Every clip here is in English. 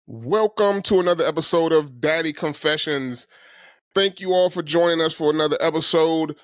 Welcome to another episode of Daddy Confessions. Thank you all for joining us for another episode.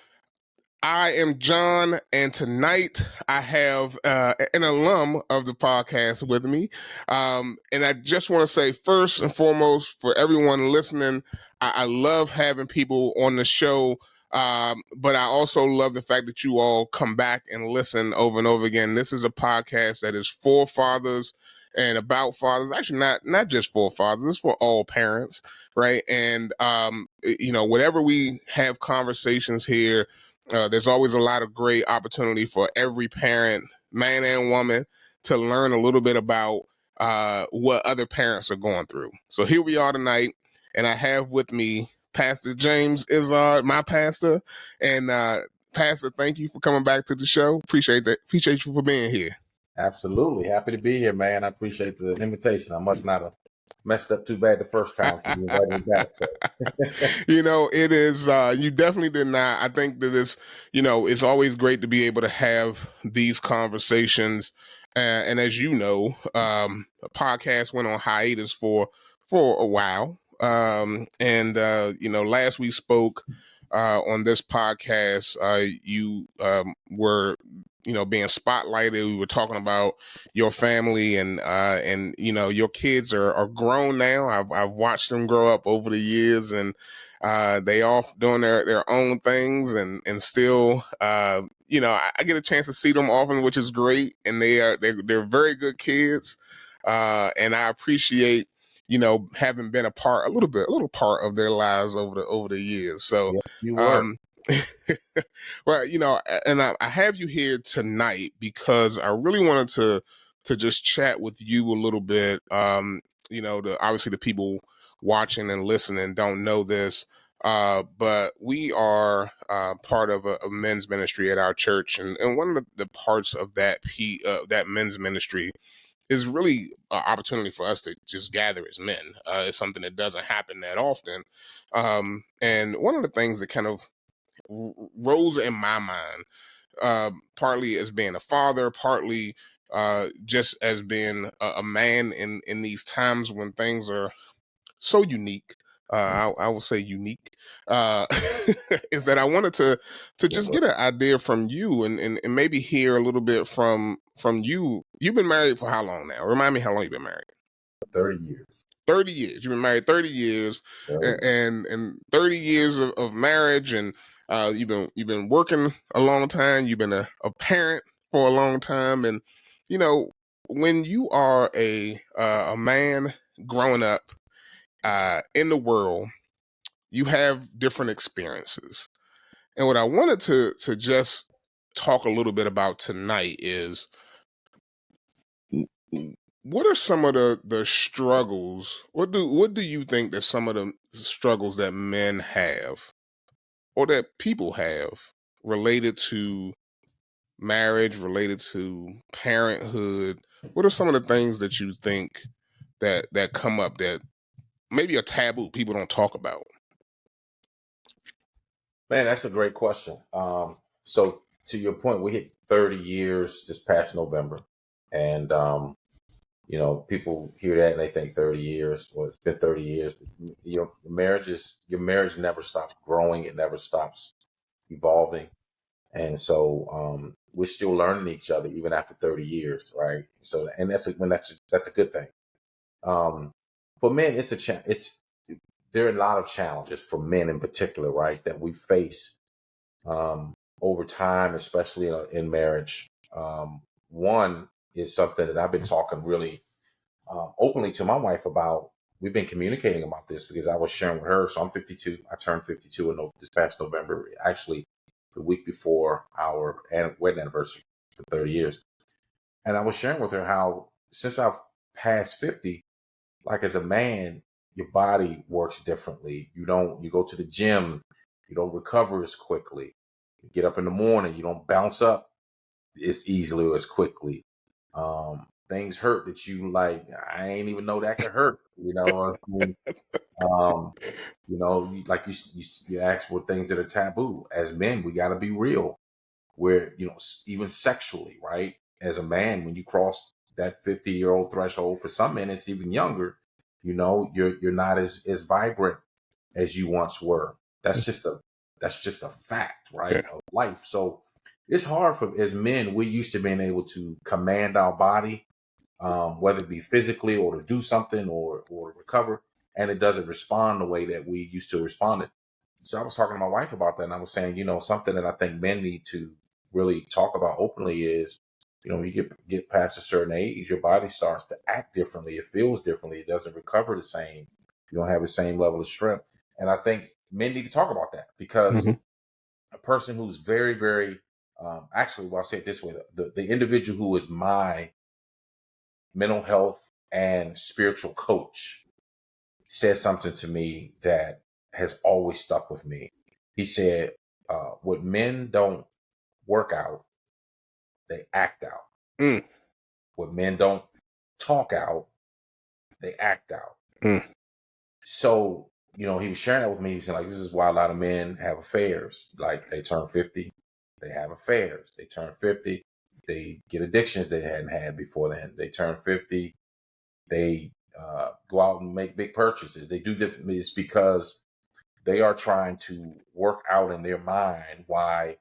I am John, and tonight I have an alum of the podcast with me. And I just want to say, first and foremost, for everyone listening, I love having people on the show. But I also love the fact that you all come back and listen over and over again. This is a podcast that is for fathers and about fathers. Actually, not just for fathers, it's for all parents, right? And whenever we have conversations here, there's always a lot of great opportunity for every parent, man and woman, to learn a little bit about what other parents are going through. So here we are tonight, and I have with me Pastor James Izzard, my pastor. And Pastor, thank you for coming back to the show. Appreciate that. Appreciate you for being here. Absolutely. Happy to be here, man. I appreciate the invitation. I must not have messed up too bad the first time for you inviting me back. So. It is, you definitely did not. I think that it's always great to be able to have these conversations. And as you know, the podcast went on hiatus for a while. Last we spoke on this podcast, you were being spotlighted. We were talking about your family and your kids are grown now. I've watched them grow up over the years, and they off doing their own things, and still I get a chance to see them often, which is great. And they're very good kids, and I appreciate having been a little part of their lives over the years. So Yes, you were. well, and I have you here tonight because I really wanted to just chat with you a little bit. Obviously the people watching and listening don't know this, but we are part of a men's ministry at our church, and one of the parts of that men's ministry is really an opportunity for us to just gather as men. It's something that doesn't happen that often, and one of the things that kind of rose in my mind, partly as being a father, partly just as being a man in these times when things are so unique. I will say unique, is that I wanted to just get an idea from you and maybe hear a little bit from you. You've been married for how long now? Remind me how long you've been married. 30 years. 30 years. You've been married 30 years, and 30 years of marriage, and you've been working a long time. You've been a parent for a long time, and when you are a man growing up in the world, you have different experiences. And what I wanted to just talk a little bit about tonight is, what are some of the struggles? What do you think that some of the struggles that men have or that people have related to marriage, related to parenthood? What are some of the things that you think that come up that maybe are taboo, people don't talk about? Man, that's a great question. So to your point, we hit 30 years this past November. And, people hear that and they think 30 years. Well, it's been 30 years. Your marriage never stops growing. It never stops evolving. And so we're still learning each other even after 30 years, right? So, and that's a good thing. For men, there are a lot of challenges for men in particular, right, that we face over time, especially in marriage. One is something that I've been talking really openly to my wife about. We've been communicating about this because I was sharing with her. So I'm 52. I turned 52 this past November, actually the week before our wedding anniversary for 30 years. And I was sharing with her how since I've passed 50, like as a man, your body works differently. You go to the gym, you don't recover as quickly. You get up in the morning, you don't bounce up as easily or as quickly. Things hurt that you like, I ain't even know that could hurt, like you ask for things that are taboo. As men, we got to be real. Where, even sexually, right? As a man, when you cross that 50-year-old threshold, for some men, it's even younger. You're not as vibrant as you once were. That's just a fact, Yeah. right, of life. So it's hard for as men. We're used to being able to command our body, whether it be physically or to do something or recover, and it doesn't respond the way that we used to respond. So I was talking to my wife about that, and I was saying, something that I think men need to really talk about openly is, when you get past a certain age, your body starts to act differently. It feels differently. It doesn't recover the same. You don't have the same level of strength. And I think men need to talk about that because Mm-hmm. a person who's very, very, actually, well, I'll say it this way: the individual who is my mental health and spiritual coach said something to me that has always stuck with me. He said, "What men don't work out, they act out. Mm. What men don't talk out, they act out." Mm. So, he was sharing that with me. He said, like, this is why a lot of men have affairs. Like, they turn 50, they have affairs. They turn 50, they get addictions they hadn't had before then. They turn 50, they go out and make big purchases. They do different. It's because they are trying to work out in their mind why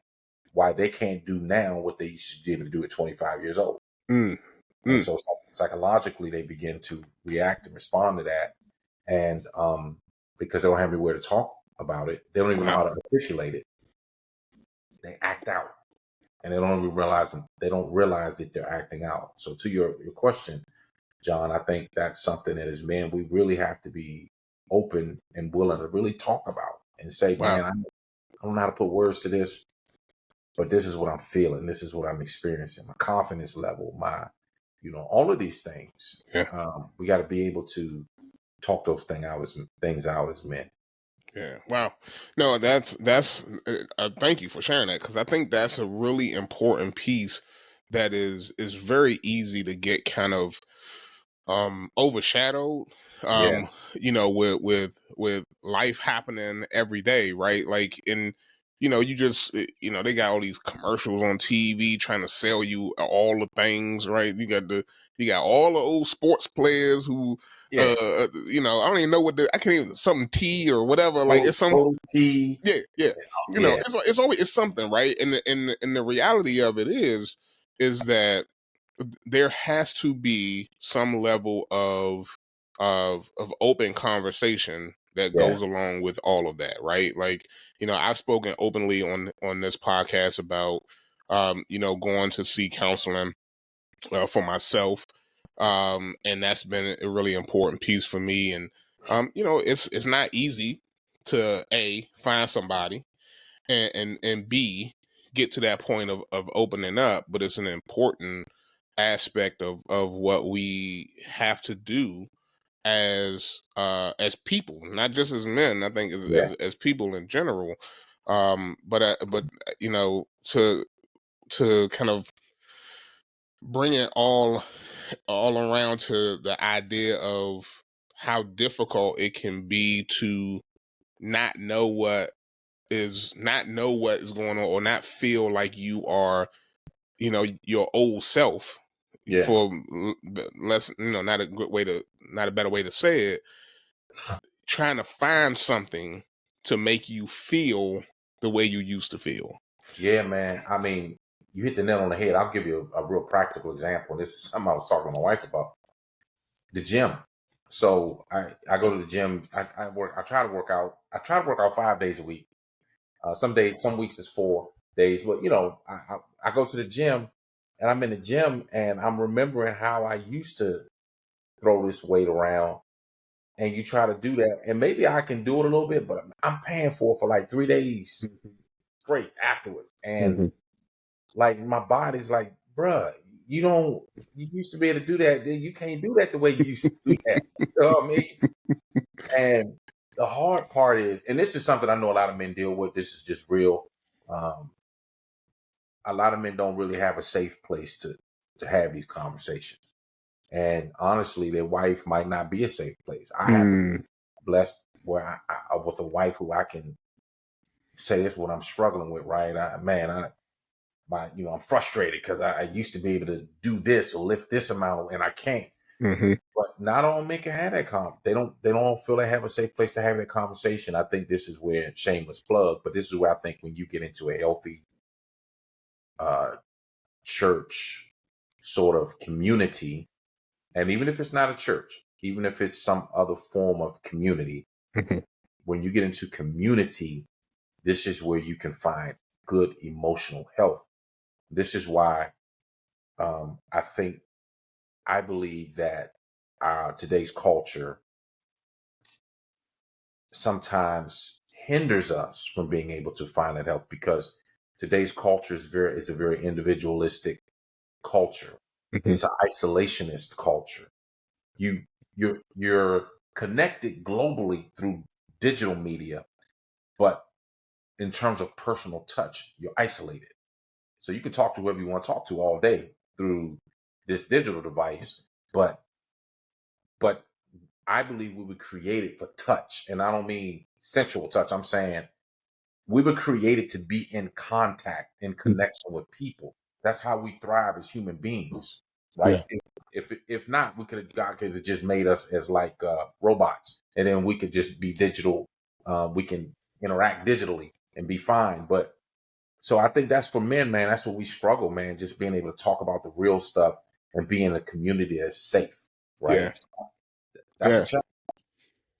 they can't do now what they used to be able to do at 25 years old. Mm. And Mm. so psychologically, they begin to react and respond to that. And because they don't have anywhere to talk about it, they don't even know Wow. how to articulate it. They act out, and they don't realize that they're acting out. So to your question, John, I think that's something that as men we really have to be open and willing to really talk about and say, Wow. man, I don't know how to put words to this, but this is what I'm feeling. This is what I'm experiencing. My confidence level, all of these things. Yeah. We got to be able to talk those things out as men. Yeah. Wow. No, that's thank you for sharing that, because I think that's a really important piece that is very easy to get kind of overshadowed, Yeah, with life happening every day, right? Like, in you just they got all these commercials on TV trying to sell you all the things, right? You got all the old sports players who yeah. I don't even know I can't even, something T or whatever, like it's some, Total T. yeah, yeah. Yeah, It's always, it's something, right? And the reality of it is that there has to be some level of open conversation that yeah, goes along with all of that, right? Like, I've spoken openly on this podcast about going to see counseling for myself, and that's been a really important piece for me. And it's not easy to find somebody, and B, get to that point of opening up, but it's an important aspect of what we have to do as people, not just as men. I think yeah, as people in general. But to kind of bring it all around to the idea of how difficult it can be to not know what is going on, or not feel like you are your old self, yeah, for less, not a good way to, not a better way to say it, trying to find something to make you feel the way you used to feel. yeah, man. I mean, you hit the nail on the head. I'll give you a real practical example. This is something I was talking to my wife about. The gym. So I go to the gym. I work. I try to work out. I try to work out 5 days a week. Some days, some weeks is 4 days. But I go to the gym, and I'm in the gym, and I'm remembering how I used to throw this weight around. And you try to do that, and maybe I can do it a little bit, but I'm paying for like 3 days straight afterwards. And Mm-hmm. like my body's like, bruh, you used to be able to do that. You can't do that the way you used to do that. You know what I mean? And the hard part is, and this is something I know a lot of men deal with. This is just real. Um, a lot of men don't really have a safe place to have these conversations. And honestly, their wife might not be a safe place. I happen to Mm. be blessed where I with a wife who I can say this is what I'm struggling with, right? I'm frustrated because I used to be able to do this or lift this amount and I can't. Hmm. But not all men can have that they don't feel they have a safe place to have that conversation. I think this is where shameless plug, but this is where I think when you get into a healthy uh church sort of community, and even if it's not a church, even if it's some other form of community, Hmm. when you get into community, this is where you can find good emotional health. This is why I believe that today's culture sometimes hinders us from being able to find that health, because today's culture is a very individualistic culture. Hmm. It's an isolationist culture. You're connected globally through digital media, but in terms of personal touch, you're isolated. So you can talk to whoever you want to talk to all day through this digital device, but I believe we were created for touch, and I don't mean sensual touch. I'm saying we were created to be in contact, in connection with people. That's how we thrive as human beings, right? Yeah. If not, God could have just made us as like robots, and then we could just be digital. We can interact digitally and be fine. But so I think that's for men, man. That's what we struggle, man. Just being able to talk about the real stuff and be in a community that's safe, Yeah. right? That's a Yeah. challenge.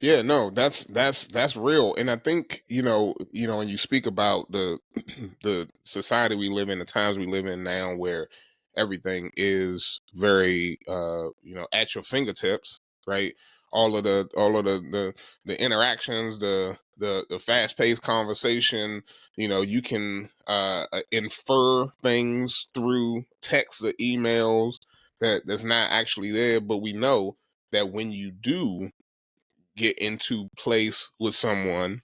Yeah, no, that's real, and I think when you speak about the the society we live in, the times we live in now, where everything is very at your fingertips, right? All of the interactions, the fast paced conversation. You can infer things through text or emails that's not actually there, but we know that when you do get into place with someone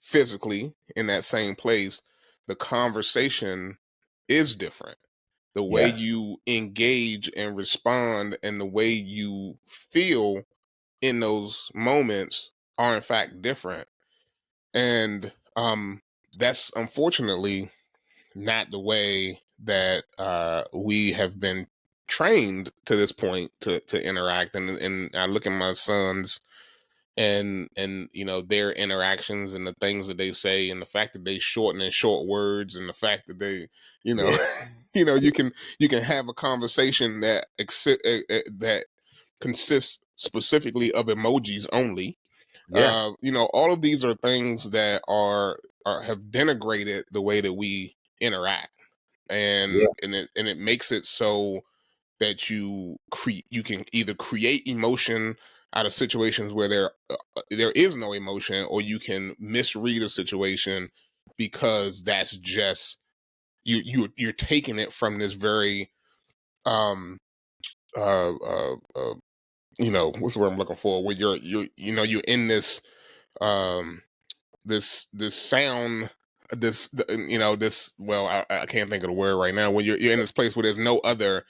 physically in that same place, the conversation is different. The way Yes. you engage and respond and the way you feel in those moments are in fact different. And that's unfortunately not the way that we have been trained to this point to interact. And I look at my sons and their interactions and the things that they say and the fact that they shorten and short words and the fact that they you know Yeah. you can have a conversation that consists specifically of emojis only. Yeah. All of these are things that are have denigrated the way that we interact, Yeah. and it makes it so that you can either create emotion out of situations where there is no emotion, or you can misread a situation because that's just you're taking it from this very um uh uh, uh what's the word I'm looking for, where you're in this um this sound, this well, I can't think of the word right now, when you're in this place where there's no other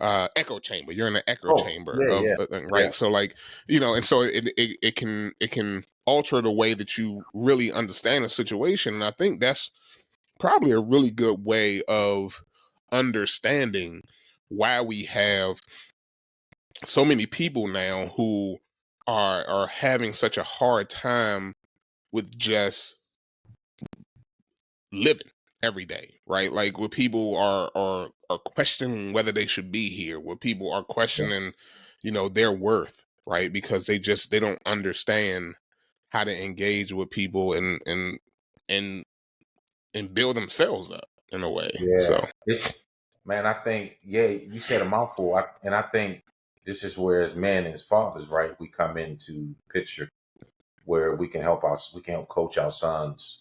echo chamber. You're in the echo Oh, chamber yeah, of yeah, yeah, right. So like, and so it can alter the way that you really understand a situation, and I think that's probably a really good way of understanding why we have so many people now who are having such a hard time with just living every day, right? Like where people are questioning whether they should be here, where people are yeah, questioning, their worth, right? Because they don't understand how to engage with people and and build themselves up in a way. So yeah. It's man, I think yeah, you said a mouthful, and I think this is where as men as fathers, right, we come into picture where we can help coach our sons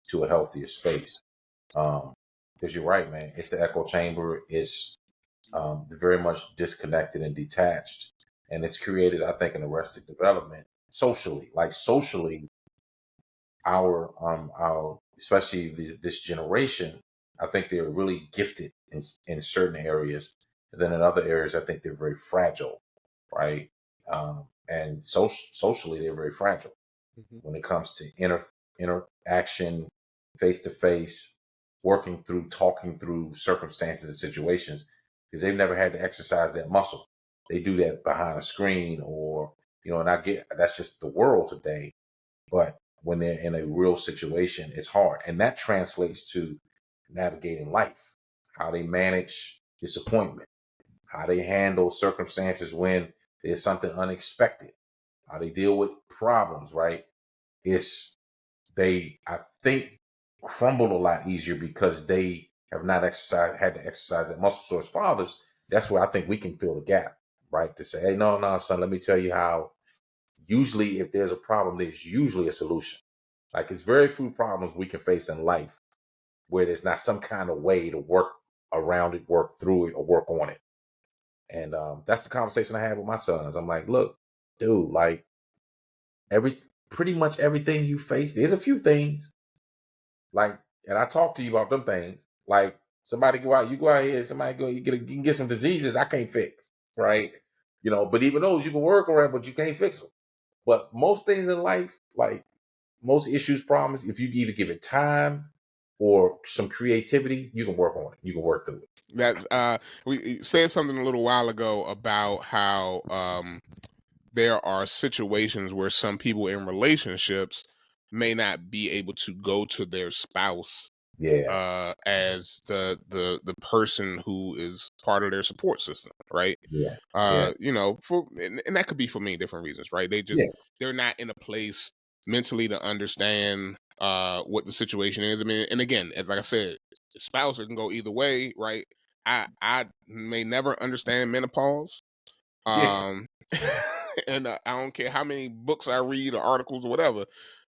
to a healthier space. Um, because you're right, man. It's the echo chamber. It's very much disconnected and detached, and it's created, I think, an arrested development socially. Like socially, our especially this generation, I think they're really gifted in certain areas, and then in other areas I think they're very fragile, right? And socially they're very fragile mhm. when it comes to interaction, face to face, working through, talking through circumstances and situations, because they've never had to exercise that muscle. They do that behind a screen, or and I get that's just the world today. But when they're in a real situation, it's hard, and that translates to navigating life, how they manage disappointment, how they handle circumstances when there's something unexpected, how they deal with problems. Right? It's I think, crumble a lot easier because they have not had to exercise that muscle. So as fathers, that's where I think we can fill the gap, right? To say, hey, no, son, let me tell you how. Usually, if there's a problem, there's usually a solution. Like, it's very few problems we can face in life where there's not some kind of way to work around it, work through it, or work on it. And that's the conversation I had with my sons. I'm like, look, dude, like pretty much everything you face, there's a few things. Like, and I talk to you about them things. Like, somebody go out, you go out here, somebody go, you can get some diseases I can't fix, right? But even those you can work around, but you can't fix them. But most things in life, like most issues, problems, if you either give it time or some creativity, you can work on it. You can work through it. That we said something a little while ago about how there are situations where some people in relationships may not be able to go to their spouse Yeah, as the person who is part of their support system, right? yeah, yeah, For and that could be for many different reasons, right? yeah, They're not in a place mentally to understand what the situation is. I mean, and again, as like I said, the spouse, it can go either way, right? I may never understand menopause. yeah, Um and I don't care how many books I read or articles or whatever.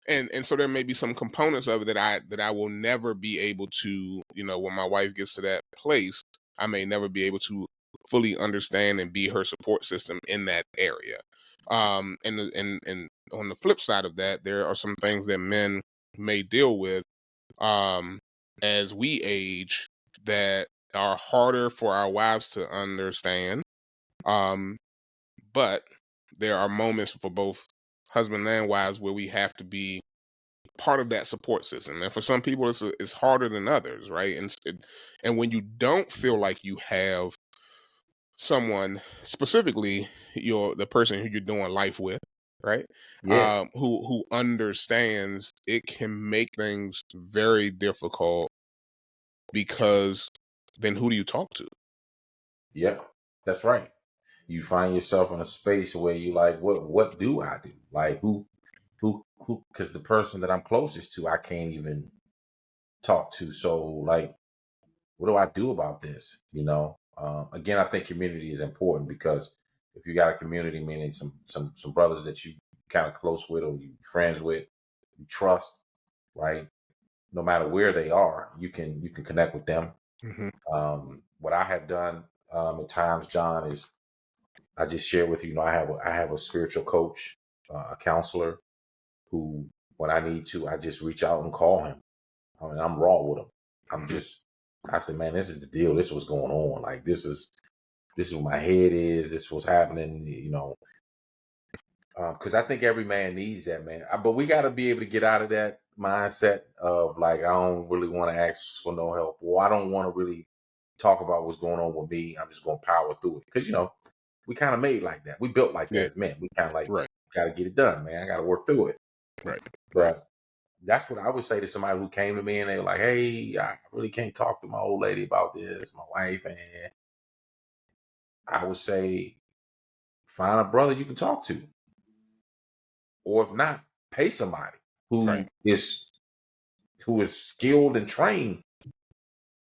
And so there may be some components of it that I will never be able to, when my wife gets to that place, I may never be able to fully understand and be her support system in that area. And on the flip side of that, there are some things that men may deal with um as we age that are harder for our wives to understand. Um but there are moments for both husband and wives where we have to be part of that support system. And for some people, it's harder than others, right? And when you don't feel like you have someone, specifically the person who you're doing life with, right? yeah, Who understands, it can make things very difficult, because then who do you talk to? yeah. That's right. You find yourself in a space where you like, what do I do? Like, who? Because the person that I'm closest to, I can't even talk to. So, like, what do I do about this? Again, I think community is important, because if you got a community, meaning some brothers that you kind of close with, or you friends with, you trust, right? No matter where they are, you can connect with them. Hmm. What I have done at times, John, is I just share with you. I have a spiritual coach, a counselor, who, when I need to, I just reach out and call him. I mean, I'm raw with him. I'm Hmm. just, I said, man, this is the deal. This is what's going on. Like, this is what my head is. This is what's happening. Because I think every man needs that, man. But we got to be able to get out of that mindset of, like, I don't really want to ask for no help, or I don't want to really talk about what's going on with me. I'm just going to power through it, because we kind of made like that. We built like that Yeah. as men. We kind of like, Right. got to get it done, man. I got to work through it. Right. Right. But that's what I would say to somebody who came to me and they were like, "Hey, I really can't talk to my old lady about this, my wife." And I would say, find a brother you can talk to, or if not, pay somebody Right. who is skilled and trained.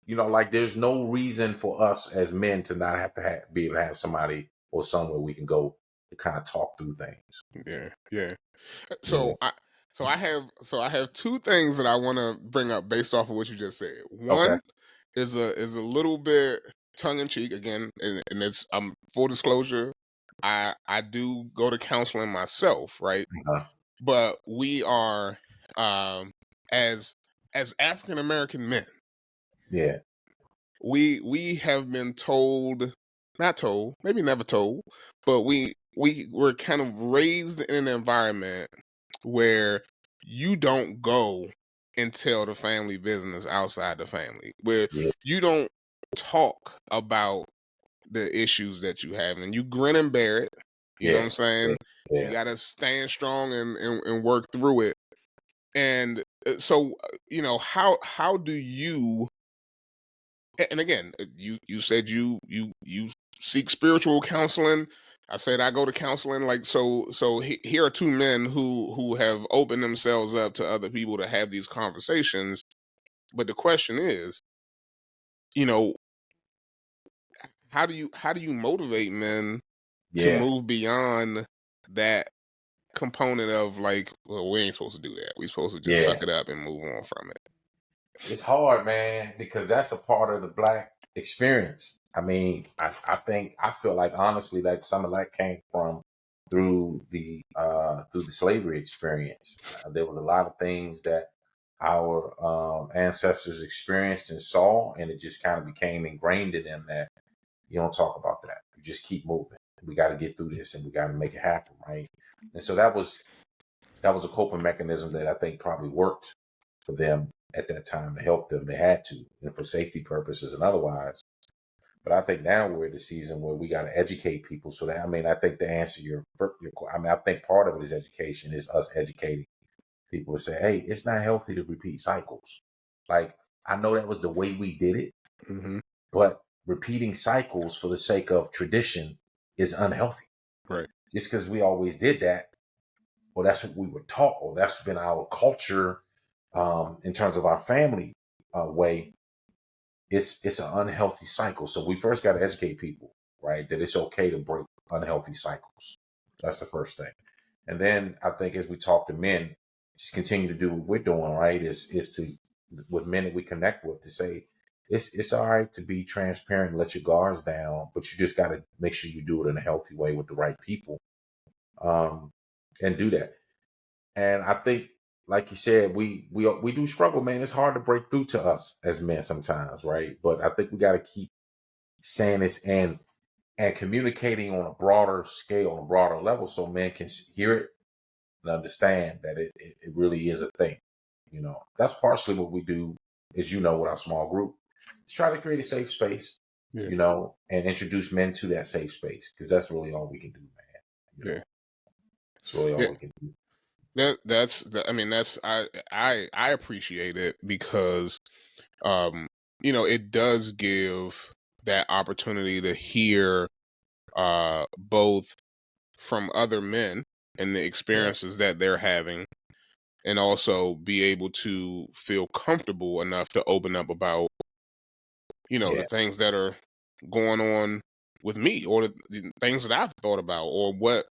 Like, there's no reason for us as men to not have to be able to have somebody or somewhere we can go to kind of talk through things. Yeah. Yeah. Yeah. So I have two things that I want to bring up based off of what you just said. Okay. One is a little bit tongue in cheek again, and it's full disclosure. I do go to counseling myself, right? Uh, But we are um as African American men, yeah. we have been told, not told, maybe never told, but we were kind of raised in an environment where you don't go and tell the family business outside the family, where Yeah. you don't talk about the issues that you have, and you grin and bear it. You know what Yeah. I'm saying? You Yeah. got to stand strong and work through it. And so, how do you? And again, you said you seek spiritual counseling. I said I go to counseling. Like so, here are two men who have opened themselves up to other people to have these conversations. But the question is, you know, how do you motivate men to Yeah. move beyond that component of like, well, we ain't supposed to do that. We supposed to just Yeah. suck it up and move on from it. It's hard, man, because that's a part of the Black experience. I mean, I feel like honestly that some of that came from through the slavery experience. There was a lot of things that our ancestors experienced and saw, and it just kind of became ingrained in them that you don't talk about that. You just keep moving. We got to get through this, and we got to make it happen, right? And so that was a coping mechanism that I think probably worked for them at that time to help them. They had to, and for safety purposes and otherwise. But I think now we're at the season where we got to educate people. So that, I mean, I think to answer I mean, I think part of it is education, is us educating people to say, hey, it's not healthy to repeat cycles. Like, I know that was the way we did it, Mm-hmm. but repeating cycles for the sake of tradition is unhealthy. Right. Just because we always did that, well, that's what we were taught, or that's been our culture in terms of our family way. It's an unhealthy cycle. So we first got to educate people, right, that it's okay to break unhealthy cycles. That's the first thing. And then I think as we talk to men, just continue to do what we're doing, right? Is to, with men that we connect with, to say it's all right to be transparent and let your guards down, but you just got to make sure you do it in a healthy way with the right people, um, and do that. And I think, like you said, we do struggle, man. It's hard to break through to us as men sometimes, right? But I think we got to keep saying this and communicating on a broader scale, on a broader level, so men can hear it and understand that it really is a thing. You know, that's partially what we do, as you know, with our small group. Let's try to create a safe space, Yeah. you know, and introduce men to that safe space, because that's really all we can do, man. You Yeah. know, it's really Yeah. all we can do. I mean, I appreciate it because um it does give that opportunity to hear both from other men and the Yeah, experiences that they're having, and also be able to feel comfortable enough to open up about the yeah, things that are going on with me, or the things that I've thought about, or what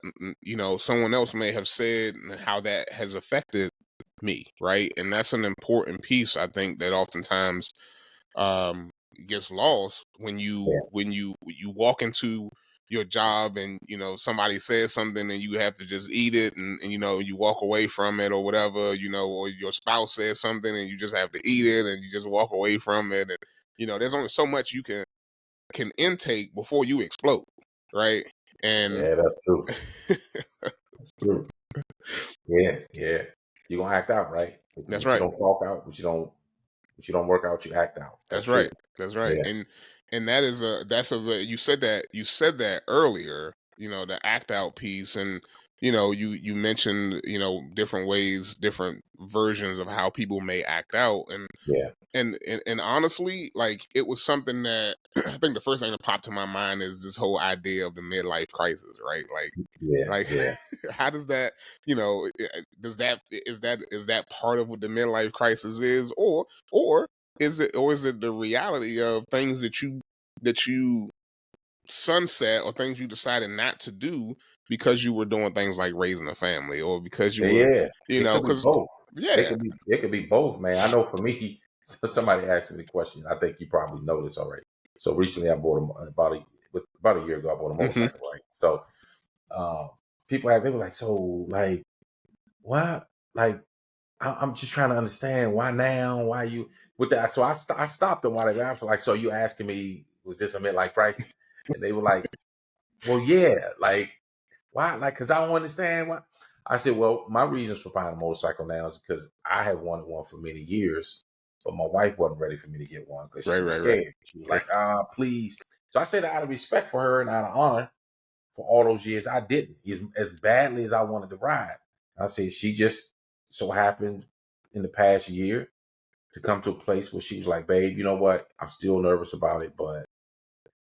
someone else may have said and how that has affected me, right? And that's an important piece, I think, that oftentimes um gets lost when you yeah, when you you walk into your job, and somebody says something and you have to just eat it, and you walk away from it, or whatever, or your spouse says something and you just have to eat it and you just walk away from it. And there's only so much you can intake before you explode, right? And yeah. That's true. That's true. Yeah, yeah. You're gonna act out, right? that's What you right. don't talk out, what you don't work out, you act out. That's That's true. right. That's right. Yeah, And you said that earlier, the act out piece. And you mentioned, different ways, different versions of how people may act out. yeah, And honestly, like, it was something that I think the first thing that popped to my mind is this whole idea of the midlife crisis, right? yeah, Like yeah, how does that, is that part of what the midlife crisis is, or is it the reality of things that you sunset, or things you decided not to do because you were doing things like raising a family, or because you yeah, were, yeah. It could be because both. It yeah. could be it could be both, man. I know for me, somebody asked me the question. I think you probably know this already. So recently, I bought about a year ago. I bought a Hmm. motorcycle, right? So um, they were like, so like what? Like I'm just trying to understand why now, why you with that. So I stopped them while they were asking, like, so you asking me, was this a midlife crisis? And they were like, well, yeah, like why? Like, cause I don't understand why. I said, well, my reasons for buying a motorcycle now is because I have wanted one for many years, but my wife wasn't ready for me to get one because she was Right. scared. She was like, please. So I said, out of respect for her and out of honor for all those years, I didn't as badly as I wanted to ride. I said, she just so happened in the past year to come to a place where she was like, babe, you know what? I'm still nervous about it, but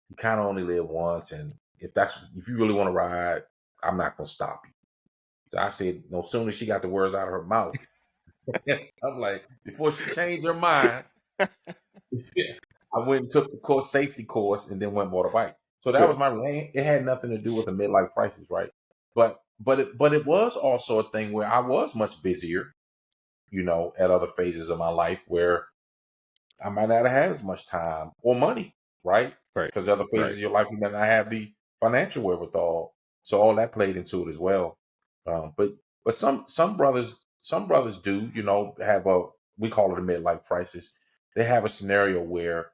you kind of only live once. And if you really want to ride, I'm not going to stop you. So I said, no sooner she got the words out of her mouth, I'm like, before she changed her mind, I went and took the safety course and then went and bought a bike. So that Yeah. was my lane. It had nothing to do with the midlife crisis, right? But it was also a thing where I was much busier, at other phases of my life where I might not have as much time or money, right? Right. Because other phases Right. of your life you might not have the financial wherewithal. So all that played into it as well. But some brothers do, have we call it a midlife crisis. They have a scenario where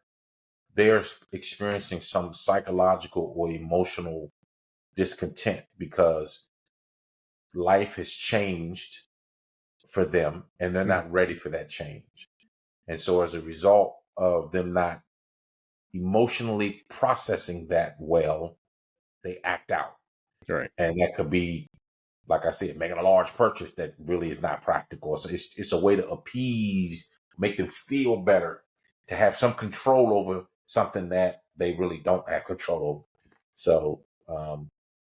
they're experiencing some psychological or emotional discontent because life has changed for them and they're Mm. not ready for that change. And so as a result of them not emotionally processing that well, they act out. Right. And that could be, like I said, making a large purchase that really is not practical. So it's a way to appease, make them feel better, to have some control over something that they really don't have control over. So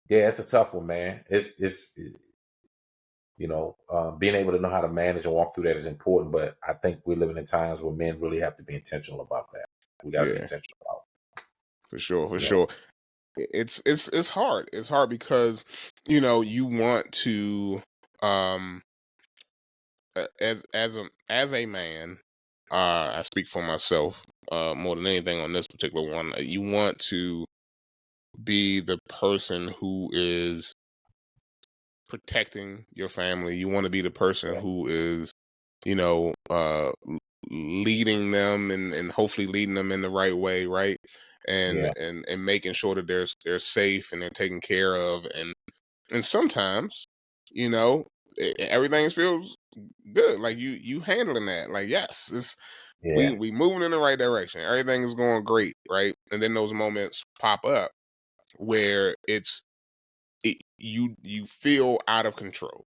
yeah, it's a tough one, man. It's being able to know how to manage and walk through that is important. But I think we're living in times where men really have to be intentional about that. We got to be Yeah. intentional about For sure. For it. sure. It's hard. It's hard because you want to um as a man, I speak for myself more than anything on this particular one. You want to be the person who is protecting your family. You want to be the person Yeah. who is, you know, uh, leading them and hopefully leading them in the right way, right? And Yeah. and making sure that they're safe and they're taken care of. And sometimes, you know, everything feels good. Like you handling that. Like yes, it's Yeah. we moving in the right direction. Everything is going great, right? And then those moments pop up where you feel out of control.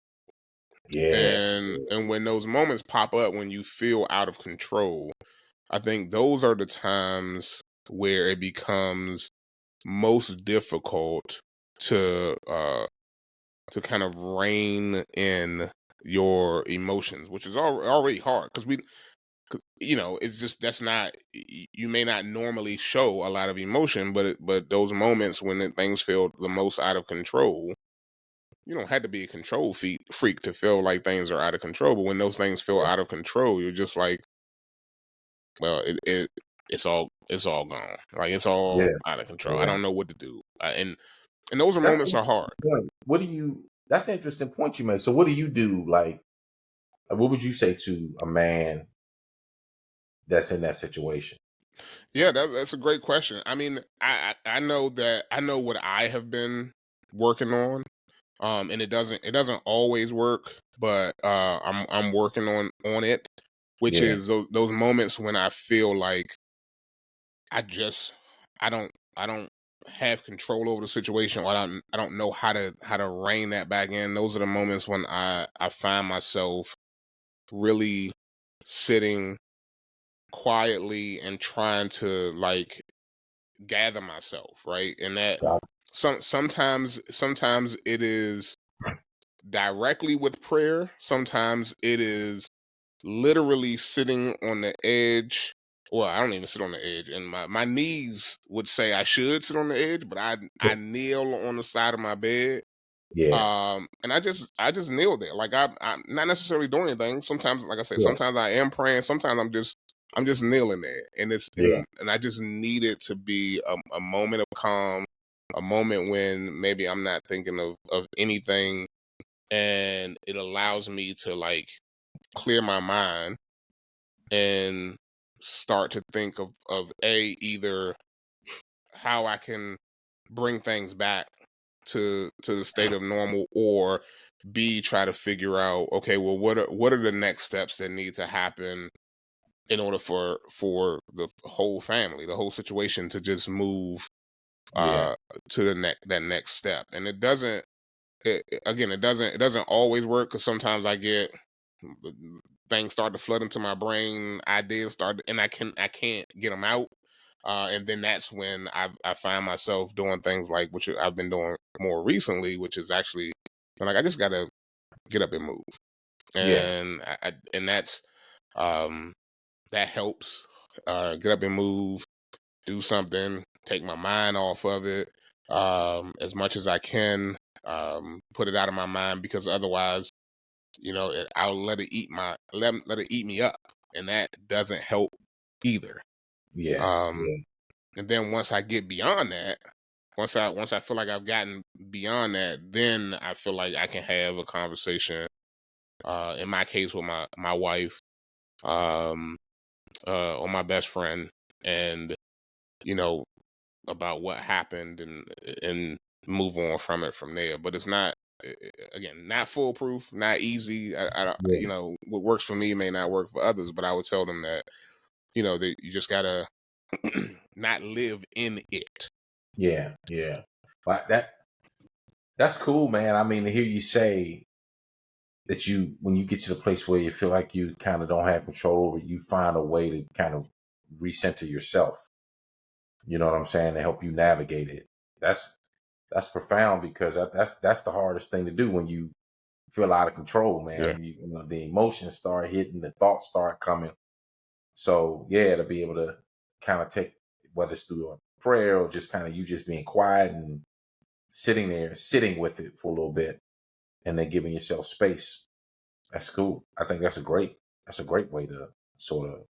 Yeah. And when those moments pop up when you feel out of control, I think those are the times where it becomes most difficult to kind of rein in your emotions, which is already hard because it's just that's not you may not normally show a lot of emotion, but those moments when things feel the most out of control, you don't have to be a control freak to feel like things are out of control. But when those things feel out of control, you're just like, well, it's all gone. Like it's all Yeah. out of control. I Yeah. don't know what to do, and those are That's an moments are hard. interesting point. That's an interesting point you made. So what do you do? Like, what would you say to a man that's in that situation? Yeah, that's a great question. I mean, I know that I know what I have been working on, and it doesn't always work, but I'm working on it, which Yeah. is those moments when I feel like I just I don't have control over the situation, or I don't know how to rein that back in. Those are the moments when I find myself really sitting quietly and trying to like gather myself, right? And that Gotcha. sometimes it is directly with prayer. Sometimes it is literally sitting on the edge. Well, I don't even sit on the edge, and my knees would say I should sit on the edge, but I kneel on the side of my bed. Yeah. And I just kneel there. Like I'm not necessarily doing anything. Sometimes, like I said, Yeah. sometimes I am praying. Sometimes I'm just kneeling there, and it's Yeah. and I just need it to be a moment of calm, a moment when maybe I'm not thinking of anything, and it allows me to like clear my mind and start to think of either how I can bring things back to the state of normal, or B, try to figure out, okay, well, what are the next steps that need to happen in order for the whole family, the whole situation to just move Yeah. to that next step. And it doesn't again, it doesn't always work, because sometimes I get things start to flood into my brain, ideas start, and I can't get them out. And then that's when I find myself doing things like, which I've been doing more recently, which is actually like, I just gotta get up and move. Yeah. And and that's um that helps. Get up and move, do something, take my mind off of it as much as I can, put it out of my mind, because otherwise, I'll let it let it eat me up, and that doesn't help either. Yeah. Um, Yeah. and then once I get beyond that, once I feel like I've gotten beyond that, then I feel like I can have a conversation. In my case, with my wife, um, or my best friend, and you know about what happened, and move on from it from there. But it's not, again, not foolproof, not easy. I don't, Yeah. what works for me may not work for others, but I would tell them that that you just gotta not live in it. Yeah. Yeah. But that's cool, man. I mean, to hear you say that when you get to the place where you feel like you kind of don't have control over it, you find a way to kind of recenter yourself. You know what I'm saying? To help you navigate it. That's that's profound, because that's the hardest thing to do when you feel out of control, Yeah, man. The emotions start hitting, the thoughts start coming. So yeah, to be able to kind of take, whether it's through a prayer or just kind of you just being quiet and sitting there, sitting with it for a little bit, and then giving yourself space. That's cool. I think that's a great way to sort of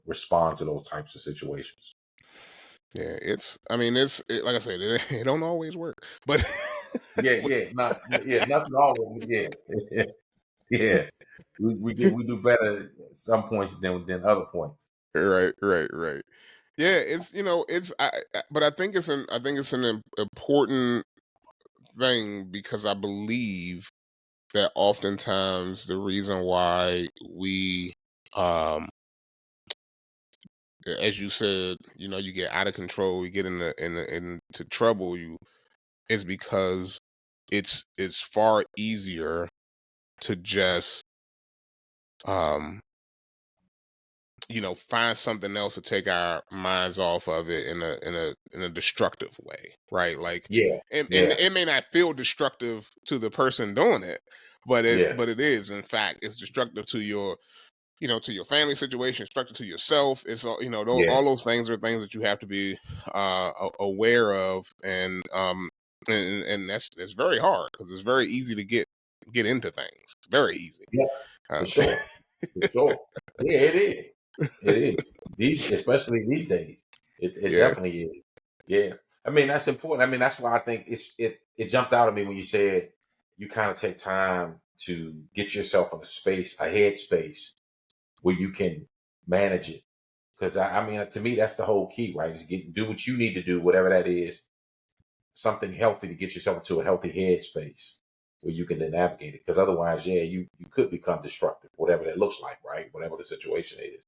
respond to those types of situations. yeah. I mean, like I said, it don't always work, but Yeah, yeah, not yeah, nothing wrong with it. Yeah, yeah. We do better at some points than other points. right, right, right. Yeah, but I think it's an important thing, because I believe that oftentimes the reason why we, um as you said, you get out of control, you get into trouble, you is because it's far easier to just, um find something else to take our minds off of it in a destructive way, right? Like, Yeah, and yeah, it may not feel destructive to the person doing it, but it yeah, but it is, in fact, it's destructive to your, to your family situation, destructive to yourself. It's all, yeah, all those things are things that you have to be aware of, and that's very hard, because it's very easy to get into things. Very easy. yeah, Uh, for sure, for sure. Yeah, it is. It is. Especially these days, it yeah. definitely is. Yeah, I mean that's important. I mean that's why I think it jumped out at me when you said you kind of take time to get yourself in a space, a head space where you can manage it. Because I mean, to me, that's the whole key, right? Is do what you need to do, whatever that is, something healthy to get yourself into a healthy headspace where you can then navigate it. Because otherwise, yeah, you could become destructive, whatever that looks like, right? Whatever the situation is,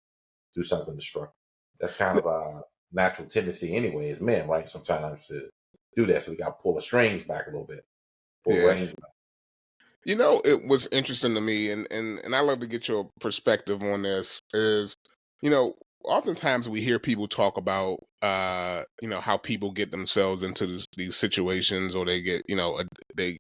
do something destructive. That's kind of a natural tendency anyway, as men, right? Sometimes to do that, so we got to pull the strings back a little bit, pull Yeah. reins back. It was interesting to me, and I love to get your perspective on this. Is, oftentimes we hear people talk about, how people get themselves into these situations, or they get, they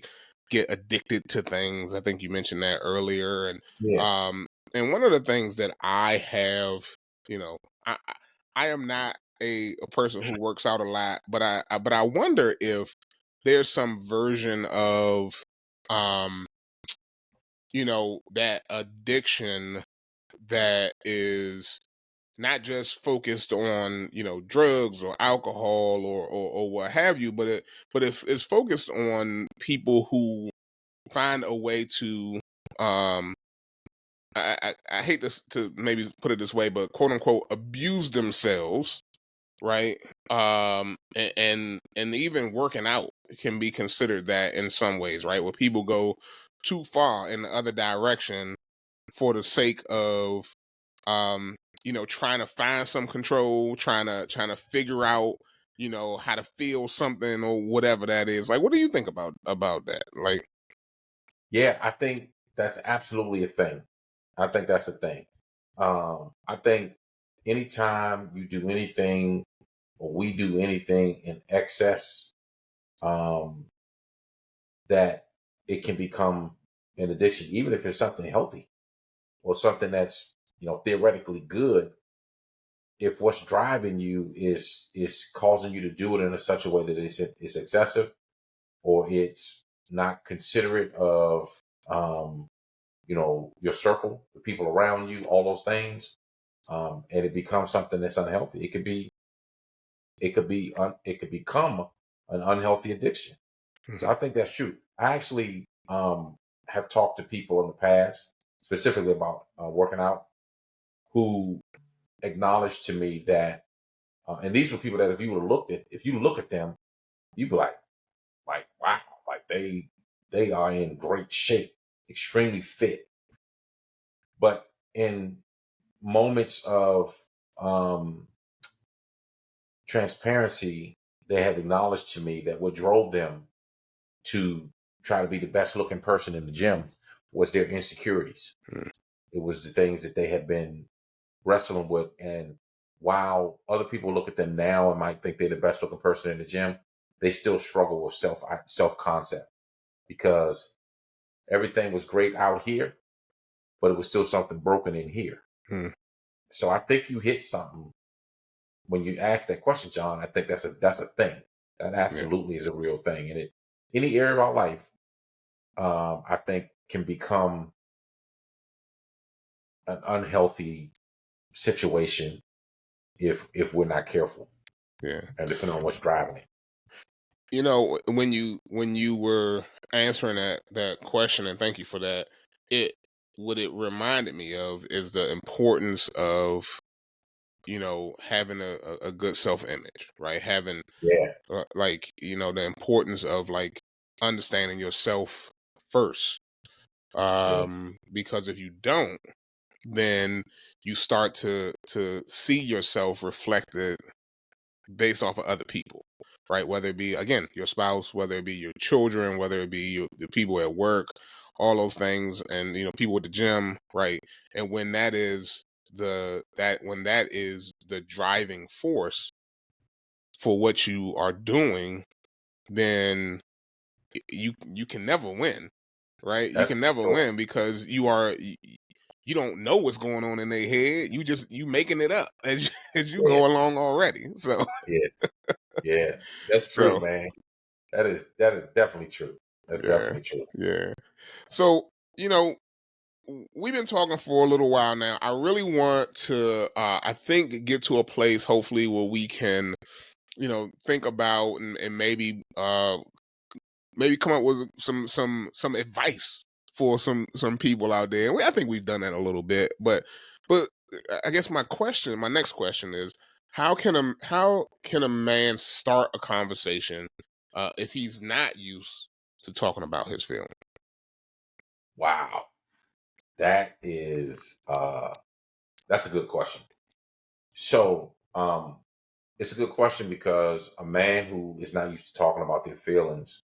get addicted to things. I think you mentioned that earlier, Yeah, and one of the things that I have, you know, I am not a person who works out a lot, but I wonder if there's some version of, um that addiction that is not just focused on, drugs or alcohol, or what have you, but if it's focused on people who find a way to, um I hate this to maybe put it this way, but quote unquote abuse themselves, right? And even working out can be considered that in some ways, right? Where people go too far in the other direction for the sake of, um trying to find some control, trying to figure out, how to feel something or whatever that is. Like, what do you think about that? Like, Yeah, I think that's absolutely a thing. I think that's a thing. I think anytime you do anything or we do anything in excess, um, that it can become an addiction, even if it's something healthy or something that's theoretically good. If what's driving you is causing you to do it in such a way that it's excessive, or it's not considerate of your circle, the people around you, all those things, and it becomes something that's unhealthy. It could become an unhealthy addiction. So mhm, I think that's true. I actually have talked to people in the past, specifically about working out, who acknowledged to me that, and these were people that if you look at them, you'd be like wow, like they are in great shape, extremely fit, but in moments of um, transparency, they have acknowledged to me that what drove them to try to be the best looking person in the gym was their insecurities. mm, It was the things that they had been wrestling with. And while other people look at them now and might think they're the best looking person in the gym, they still struggle with self concept, because everything was great out here, but it was still something broken in here. mm, So I think you hit something when you ask that question, John. I think that's a thing. That yeah, absolutely is a real thing, and any area of our life, I think, can become an unhealthy situation if we're not careful, yeah. and depending on what's driving it. When you were answering that question, and thank you for that, it what it reminded me of is the importance of having a good self-image, right? Having Yeah, like the importance of like understanding yourself first, yeah, because if you don't, then you start to see yourself reflected based off of other people, right? Whether it be, again, your spouse, whether it be your children, whether it be the people at work, all those things, and people at the gym, right? And when that is the driving force for what you are doing, then you can never win, right? You that's can for never sure. win because you don't know what's going on in their head. You making it up as you Yeah, go along already. So yeah, yeah. That's true, so man. That is definitely true. That's yeah, definitely true. yeah. So we've been talking for a little while now. I really want to, I think, get to a place hopefully where we can, think about and maybe come up with some advice for some people out there. I think we've done that a little bit, but I guess my next question is, how can a man start a conversation if he's not used to talking about his feelings? Wow, that is that's a good question. So, it's a good question because a man who is not used to talking about their feelings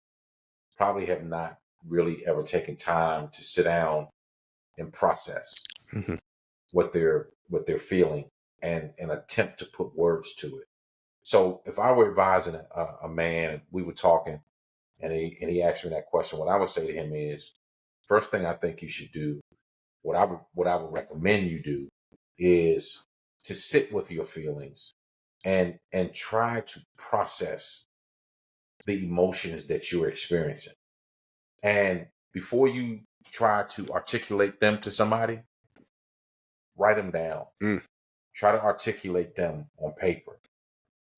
probably have not really ever taken time to sit down and process Hmm. what they're feeling and attempt to put words to it. So if I were advising a man, we were talking, and he asked me that question, what I would say to him is, first thing I think you should do, what I would recommend you do, is to sit with your feelings and try to process the emotions that you're experiencing. And before you try to articulate them to somebody, write them down. Mm, Try to articulate them on paper,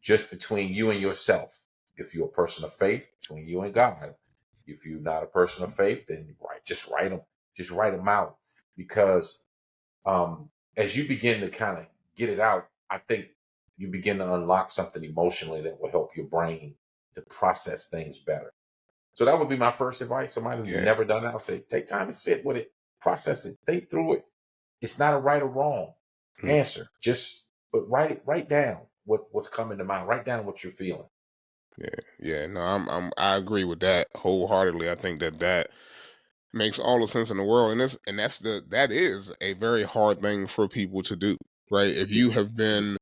just between you and yourself. If you're a person of faith, between you and God. If you're not a person of faith, then just write them out. Because as you begin to kind of get it out, I think you begin to unlock something emotionally that will help your brain to process things better. So that would be my first advice. Somebody who's yeah, never done that, I would say, take time to sit with it, process it, think through it. It's not a right or wrong. Mm. answer. Just but write down what's coming to mind. Write down what you're feeling. Yeah. No, I agree with that wholeheartedly. I think that makes all the sense in the world, and that is a very hard thing for people to do, right? If you have been,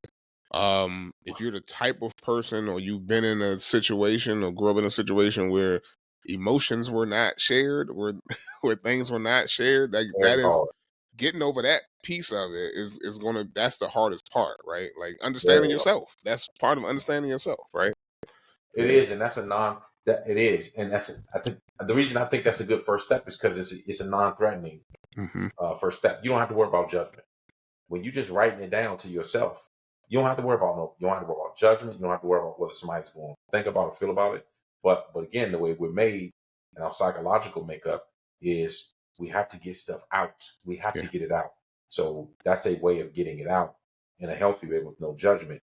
if you're the type of person, or you've been in a situation or grew up in a situation where emotions were not shared, where where things were not shared, Very that is hard. getting over that piece of it is gonna that's the hardest part, right? Like understanding Very hard. yourself. That's part of understanding yourself, right? It Yeah. is, and that's a non that it is, and I think the reason I think that's a good first step is because it's a non-threatening Hmm. first step. You don't have to worry about judgment when you just writing it down to yourself. You don't have to worry about no. You don't have to worry about judgment. You don't have to worry about whether somebody's going to think about or feel about it. But again, the way we're made and our psychological makeup is we have to get stuff out. We have to Yeah. get it out. So that's a way of getting it out in a healthy way with no judgment.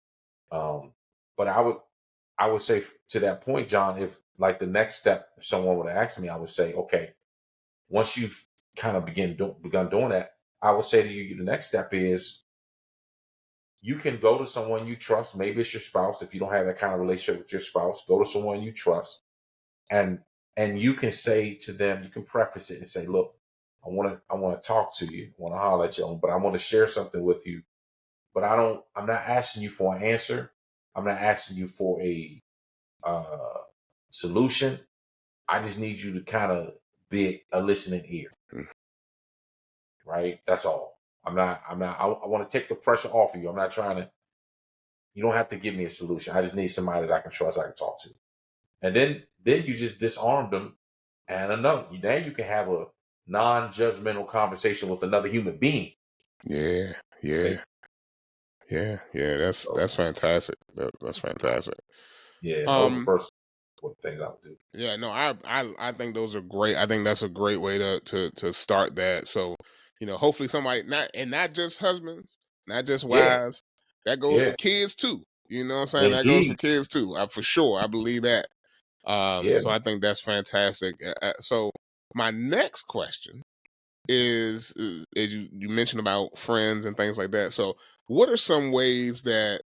Um, but I would say to that point, John, if like the next step, if someone would ask me, I would say, okay, once you've kind of begun doing that, I would say to you, the next step is you can go to someone you trust. Maybe it's your spouse. If you don't have that kind of relationship with your spouse, go to someone you trust, and you can say to them, you can preface it and say, look, I want to talk to you, I want to holler at you, but I want to share something with you. But I'm not asking you for an answer. I'm not asking you for a uh, solution. I just need you to kind of be a listening ear, Mm. right? That's all. I want to take the pressure off of you. I'm not trying to, you don't have to give me a solution. I just need somebody that I can trust, I can talk to. And then you just disarmed them. And now you can have a non-judgmental conversation with another human being. Yeah. Right? Yeah. Yeah. So, That's fantastic. That's fantastic. yeah, those are the Um, first what things I would do. yeah, no, I think those are great. I think that's a great way to start that. So, hopefully somebody, not just husbands, not just Yeah, wives, that goes for yeah, kids too. You know what I'm saying? That goes for indeed. kids too. For sure. I believe that. Yeah, So I think that's fantastic. So my next question is as you mentioned about friends and things like that. So what are some ways that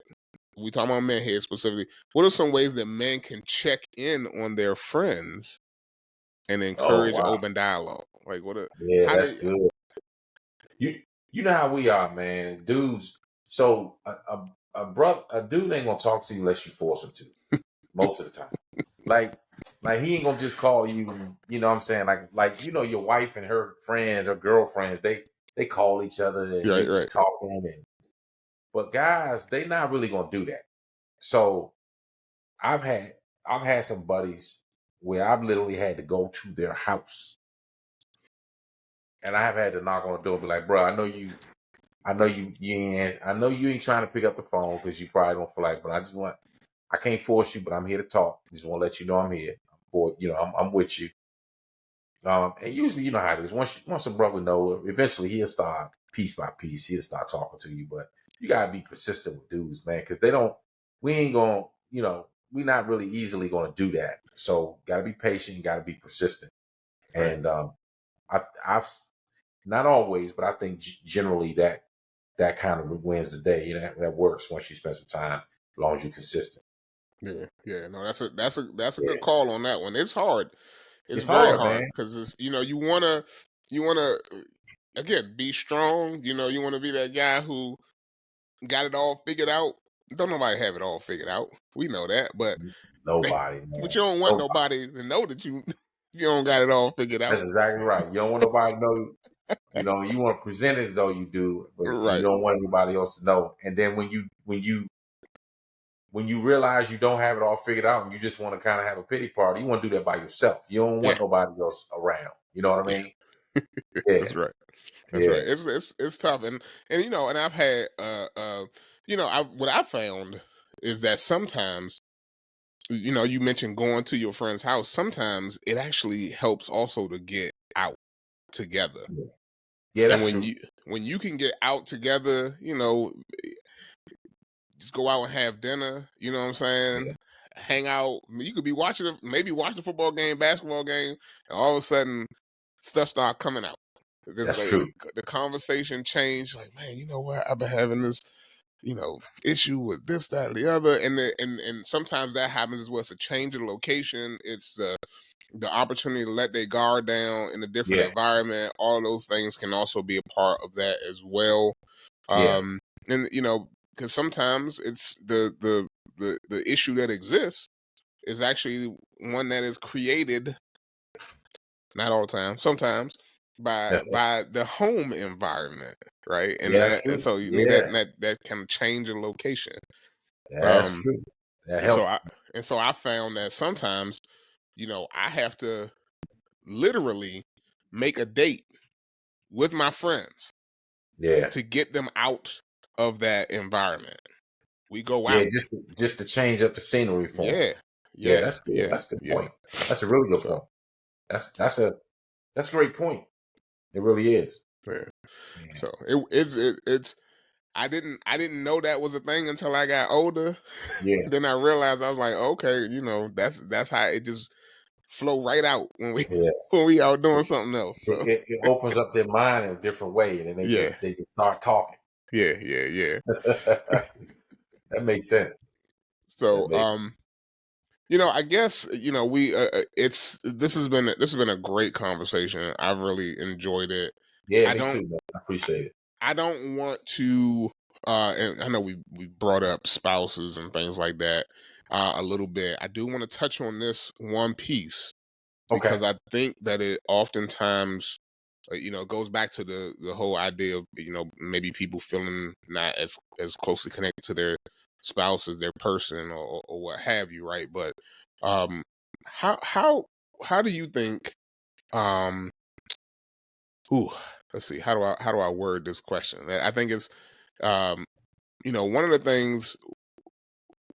we talking about men here specifically? What are some ways that men can check in on their friends and oh encourage wow. open dialogue? Like Yeah, how that's do good. You you know how we are, man. Dudes. So a dude ain't gonna talk to you unless you force him to. Most of the time, like he ain't gonna just call you. You know what I'm saying? Your wife and her friends or girlfriends, they call each other and right, get to right. talking. But guys, they not really gonna do that. So I've had I've had some buddies where I've literally had to go to their house and I have had to knock on the door and be like, bro, I know you ain't trying to pick up the phone because you probably don't feel like, but I can't force you, but I'm here to talk. Just want to let you know I'm here. I'm with you. And usually, you know how it is. Once a brother know, eventually he'll start piece by piece. He'll start talking to you, but you gotta be persistent with dudes, man, because they don't. We ain't gonna, we're not really easily gonna do that. So, gotta be patient. You gotta be persistent. Right. And I've not always, but I think generally that kind of wins the day. That works once you spend some time, as long as you're consistent. Yeah, yeah. No, that's a good Yeah, call on that one. It's hard. It's it's very hard, hard man. because you wanna again be strong. You wanna be that guy who got it all figured out. Don't nobody have it all figured out. We know that, but Nobody, but man. you don't want Nobody. nobody to know that you you don't got it all figured out. That's exactly right. You don't want nobody to know. You want to present it as though you do, but you Right. don't want anybody else to know. And then when you realize you don't have it all figured out, and you just want to kind of have a pity party, you want to do that by yourself. You don't want Yeah. nobody else around. You know what I Yeah. mean? Yeah, That's right. That's right. yeah, It's tough, and I've had I what I found is that sometimes you mentioned going to your friend's house. Sometimes it actually helps also to get out together, yeah. Yeah, and that's true. when you can get out together, just go out and have dinner. You know what I'm Yeah, saying? Hang out. You could be maybe watch the football game, basketball game, and all of a sudden stuff start coming out. This That's like true. the conversation changed. Like, man, you know what? I've been having this, issue with this, that, or the other, and sometimes that happens as well. It's a change of location. It's the opportunity to let their guard down in a different Yeah, environment. All those things can also be a part of that as well. yeah, And because sometimes it's the issue that exists is actually one that is created, not all the time, sometimes by the home environment, right? And yeah. That's that, and true. so you need Yeah, that can change in location. that's Um, true. That and so helps. I found that sometimes, I have to literally make a date with my friends Yeah, to get them out of that environment. We go yeah. out. Just to change up the scenery for 'em. Yeah. Yeah, Yeah. that's good. Yeah. That's a good Yeah. point. That's a really good So point. That's a great point. It really is. yeah. Yeah, So it's I didn't know that was a thing until I got older. yeah, Then I realized I was like, okay, that's how it just flow right out when we yeah. when we out doing something else. So It opens up their mind in a different way, and then yeah. they just start talking. Yeah. Yeah. Yeah. That makes sense. That So makes I guess we it's this has been a great conversation. I've really enjoyed it. Yeah, I me don't too, man. I appreciate it. I don't want to and I know we brought up spouses and things like that a little bit. I do want to touch on this one piece Okay. because I think that it oftentimes goes back to the whole idea of maybe people feeling not as closely connected to their spouse as their person or what have you, right? But um how how do you think um ooh, let's see, how do I word this question? I think it's um one of the things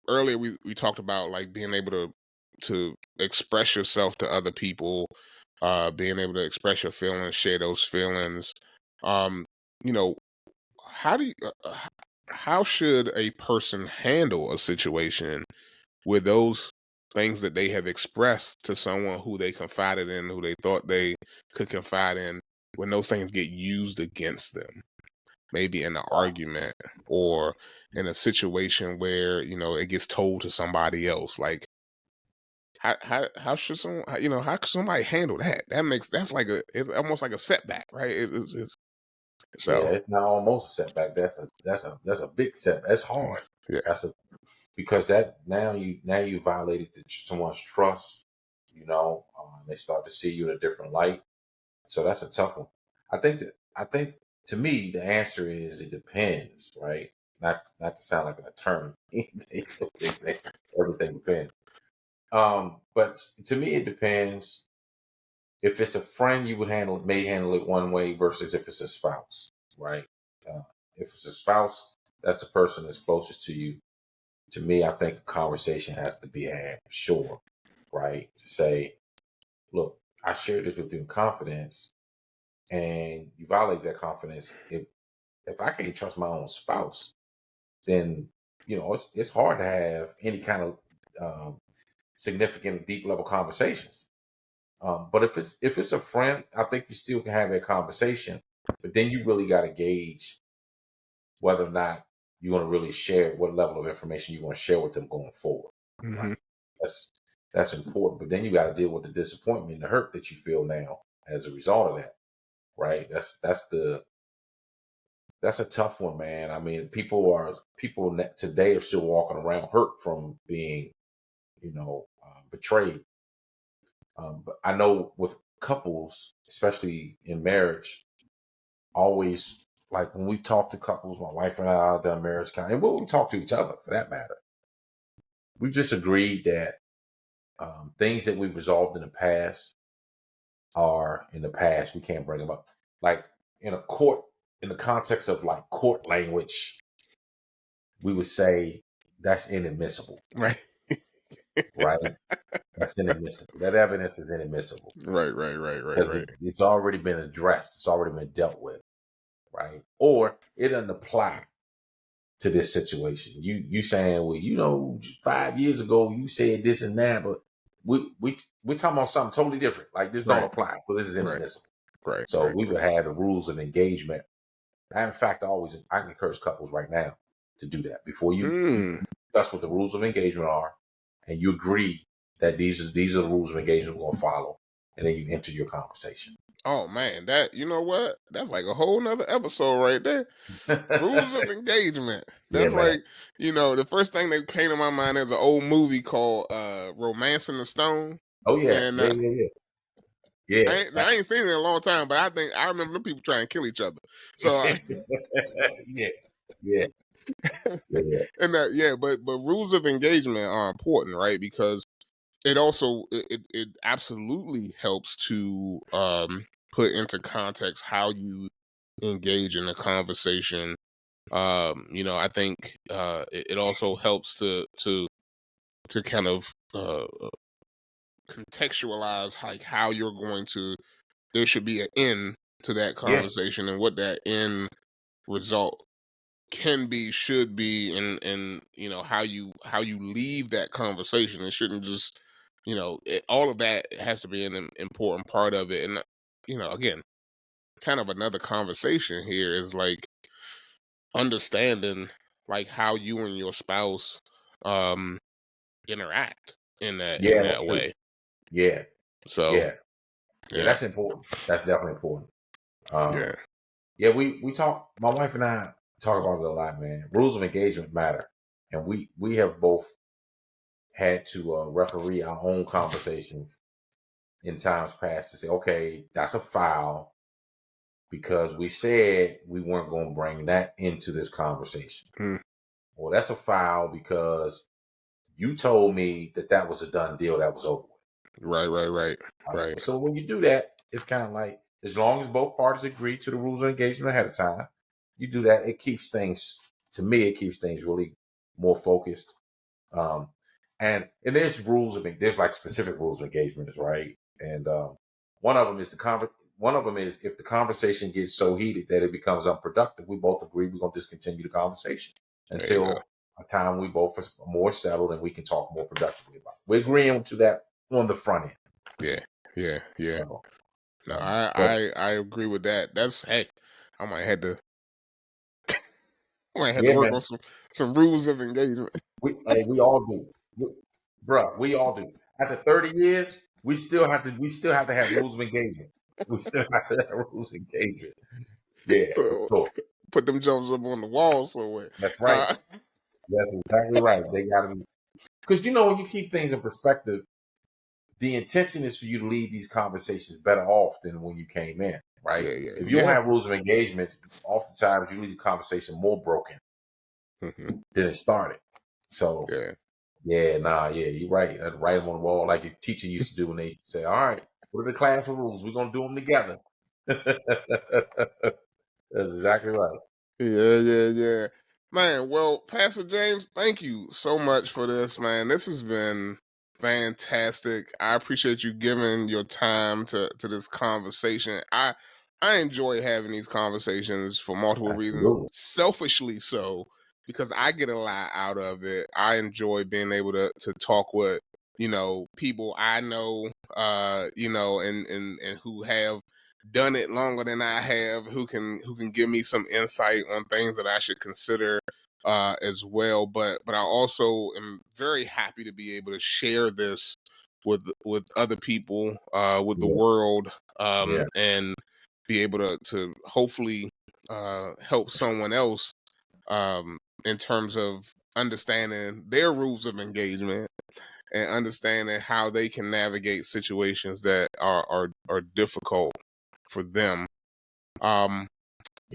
earlier we talked about, like being able to express yourself to other people, being able to express your feelings, share those feelings. um you know how do you how should a person handle a situation where those things that they have expressed to someone who they confided in, who they thought they could confide in, when those things get used against them, maybe in an argument or in a situation where it gets told to somebody else? Like, how should someone, how can somebody handle that? That's like it's almost like a setback, right? It's Yeah, so it's not almost a setback. That's a big setback. That's hard. yeah. That's a because that now you violated someone's trust. They start to see you in a different light. So that's a tough one. I think to me the answer is it depends, right? Not to sound like an attorney. They say everything depends. But to me it depends. If it's a friend, you would may handle it one way versus if it's a spouse, right? Uh, if it's a spouse, that's the person that's closest to you. To me, I think a conversation has to be had, sure, right? To say, look, I shared this with you in confidence, and you violate that confidence. If I can't trust my own spouse, then it's hard to have any kind of significant, deep level conversations. But if it's a friend, I think you still can have that conversation. But then you really got to gauge whether or not you want to really share what level of information you want to share with them going forward. Right? Hmm. That's that's important. But then you got to deal with the disappointment and the hurt that you feel now as a result of that. Right? That's a tough one, man. I mean, people today are still walking around hurt from being betrayed. But I know with couples, especially in marriage, always like when we talk to couples, my wife and I are done marriage counseling, and when we talk to each other for that matter, we just agreed that things that we've resolved in the past are in the past. We can't bring them up. Like in a court, in the context of like court language, we would say that's inadmissible, Right. right? That's inadmissible. That evidence is inadmissible Right. Right. Right. Right. because Right. it's already been addressed. It's already been dealt with, right? Or it doesn't apply to this situation. You saying, well, 5 years ago you said this and that, but we're talking about something totally different. Like this don't Right. apply, so this is Right. inadmissible. Right. So Right. we would have the rules of engagement. And in fact, I encourage couples right now to do that before you Mm. discuss what the rules of engagement are, and you agree that these are the rules of engagement we're going to follow, and then you enter your conversation. Oh man, that you know what? That's like a whole nother episode right there. Rules of engagement. Yeah, That's man. like, the first thing that came to my mind is an old movie called Romance in the Stone. Oh yeah, And yeah, yeah, yeah, I ain't seen it in a long time, but I think I remember the people trying to kill each other. So yeah, yeah, yeah, yeah, and that but rules of engagement are important, right? Because it also it absolutely helps to put into context how you engage in a conversation. I think it also helps to kind of contextualize like how you're going to there should be an end to that yeah, conversation and what that end result can be, should be, and how you leave that conversation. It shouldn't just all of that has to be an important part of it. And again, kind of another conversation here is like understanding like how you and your spouse um interact in yeah. That's that true. way. Yeah, So yeah, yeah. yeah. That's important. That's definitely important. Yeah. Yeah, we talk. My wife and I talk about it a lot, man. Rules of engagement matter, and we have both had to referee our own conversations in times past to say, okay, that's a foul because we said we weren't going to bring that into this conversation. Mm. Well, that's a foul because you told me that that was a done deal, that was over with. Right, right, right, Right? right. So when you do that, it's kind of like as long as both parties agree to the rules of engagement ahead of time, you do that. It keeps things, to me, it keeps things really more focused. Um, and there's rules of there's like specific rules of engagement, right? And one of them is one of them is if the conversation gets so heated that it becomes unproductive, we both agree we're gonna discontinue the conversation There you go. until a time we both are more settled and we can talk more productively about it. We're agreeing to that on the front end. Yeah, yeah, yeah. So, No, but I agree with that. That's hey, I might have to I might have to yeah, work man, on some rules of engagement. we all do, bruh. We all do. After 30 years, we still have to have rules of engagement. We still have to have rules of engagement. Yeah, for sure. Put them jumps up on the wall somewhere. That's right. Uh, That's exactly right. They got to be because when you keep things in perspective, the intention is for you to leave these conversations better off than when you came in. Right? yeah, yeah, If you don't yeah. have rules of engagement, oftentimes you leave the conversation more broken Hmm. than it started. So Yeah. yeah, nah, yeah, you're right. Write them on the wall like your teacher used to do when they say, "All right, what are the class rules? We're gonna do them together." That's exactly right. Yeah, yeah, yeah. Man, well, Pastor James, thank you so much for this, man. This has been fantastic. I appreciate you giving your time to this conversation. I enjoy having these conversations for multiple reasons. Absolutely. Selfishly so, because I get a lot out of it. I enjoy being able to talk with, people I know, and who have done it longer than I have, who can give me some insight on things that I should consider as well. But I also am very happy to be able to share this with other people, with the Yeah, world, yeah, and be able to hopefully help someone else in terms of understanding their rules of engagement and understanding how they can navigate situations that are difficult for them. Um,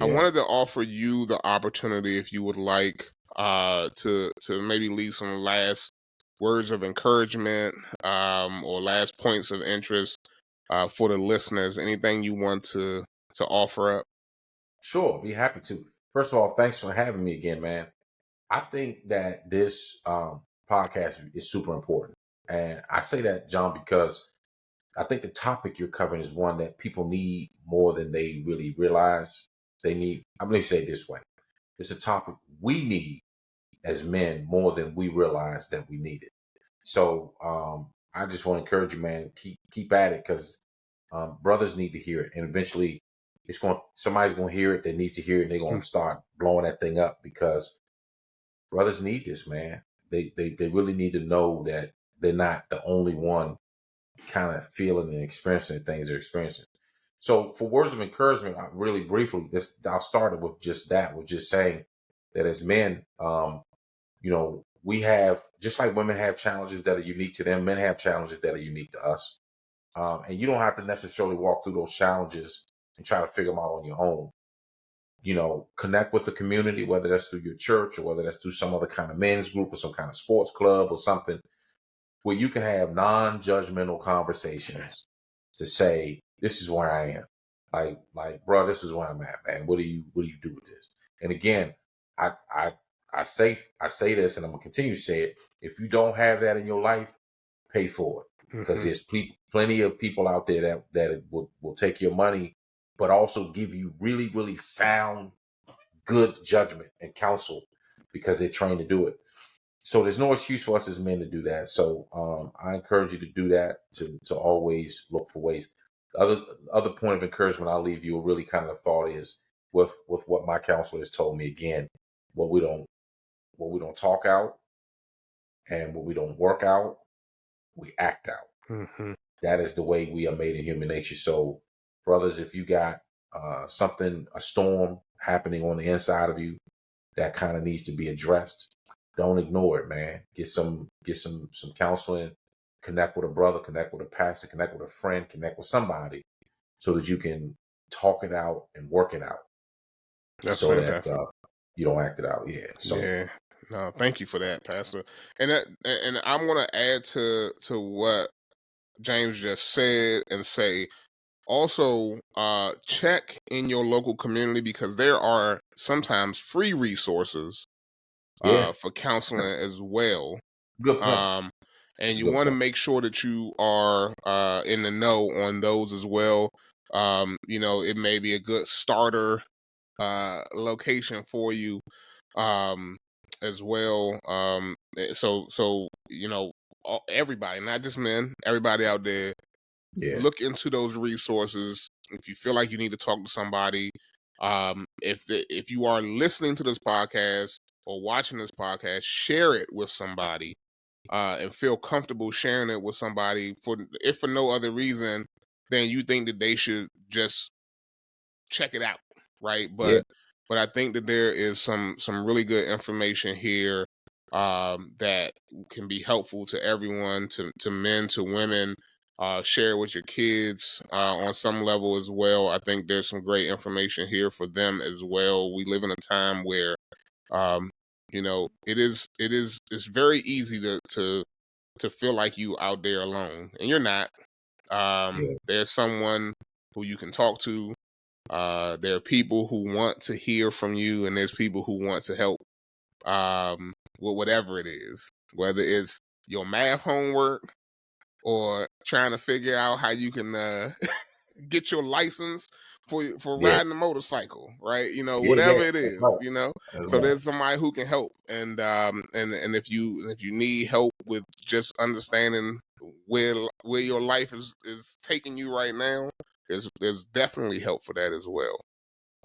I yeah. wanted to offer you the opportunity, if you would like, to maybe leave some last words of encouragement, or last points of interest for the listeners. Anything you want to offer up? Sure, be happy to. First of all, thanks for having me again, man. I think that this podcast is super important, and I say that, John, because I think the topic you're covering is one that people need more than they really realize. They need. I'm going to say it this way: it's a topic we need as men more than we realize that we need it. So I just want to encourage you, man. Keep at it because Brothers need to hear it, and eventually, somebody's going to hear it that needs to hear it, and they're going to start blowing that thing up because brothers need this, man. They really need to know that they're not the only one kind of feeling and experiencing the things they're experiencing. So, for words of encouragement, really briefly, I'll start it with just that, with just saying that as men, we have, just like women have challenges that are unique to them, men have challenges that are unique to us. And you don't have to necessarily walk through those challenges and try to figure them out on your own. Connect with the community, whether that's through your church or whether that's through some other kind of men's group or some kind of sports club or something, where you can have non-judgmental conversations to say, this is where I am. Bro, this is where I'm at, man. What do you do with this? And again, I say this, and I'm gonna continue to say it. If you don't have that in your life, pay for it, because there's plenty of people out there that will take your money, but also give you really, really sound, good judgment and counsel because they're trained to do it. So there's no excuse for us as men to do that. So I encourage you to do that, to always look for ways. The other point of encouragement I'll leave you, a really kind of thought, is with what my counselor has told me. Again, what we don't talk out and what we don't work out, we act out. That is the way we are made in human nature. So, brothers, if you got a storm happening on the inside of you that kind of needs to be addressed, don't ignore it, man. Get some counseling. Connect with a brother, connect with a pastor, connect with a friend, connect with somebody, so that you can talk it out and work it out. That's so fantastic. that you don't act it out. Yeah. So yeah. No, thank you for that, Pastor. And I'm gonna add to what James just said and say, also check in your local community, because there are sometimes free resources yeah, for counseling that's as well. a good point. And you Good want to point. make sure that you are in the know on those as well. It may be a good starter location for you as well. So everybody, not just men, everybody out there, Yeah. look into those resources. If you feel like you need to talk to somebody, if you are listening to this podcast or watching this podcast, share it with somebody, and feel comfortable sharing it with somebody, if for no other reason than you think that they should just check it out, right? Yeah. But I think that there is some really good information here that can be helpful to everyone, to men, to women. Share it with your kids on some level as well. I think there's some great information here for them as well. We live in a time where it's very easy to feel like you out there alone, and you're not. Yeah. There's someone who you can talk to. There are people who want to hear from you, and there's people who want to help with whatever it is, whether it's your math homework or trying to figure out how you can get your license for Yeah. riding a motorcycle, right? Yeah. Yeah. Whatever it That's is, right. That's so right. there's somebody who can help. And if you need help with just understanding where your life is taking you right now, there's definitely help for that as well.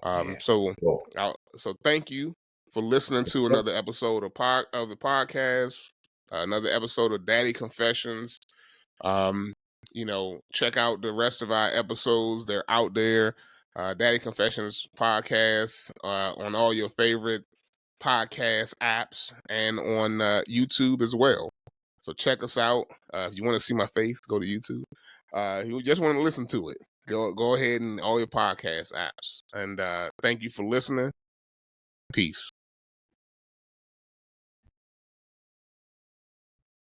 Yeah. So Well, so thank you for listening to another episode of the podcast, another episode of Daddy Confessions. Um, check out the rest of our episodes. They're out there. Daddy Confessions podcast on all your favorite podcast apps and on YouTube as well. So check us out. If you want to see my face, go to YouTube. If you just want to listen to it, go ahead and all your podcast apps. And thank you for listening. Peace.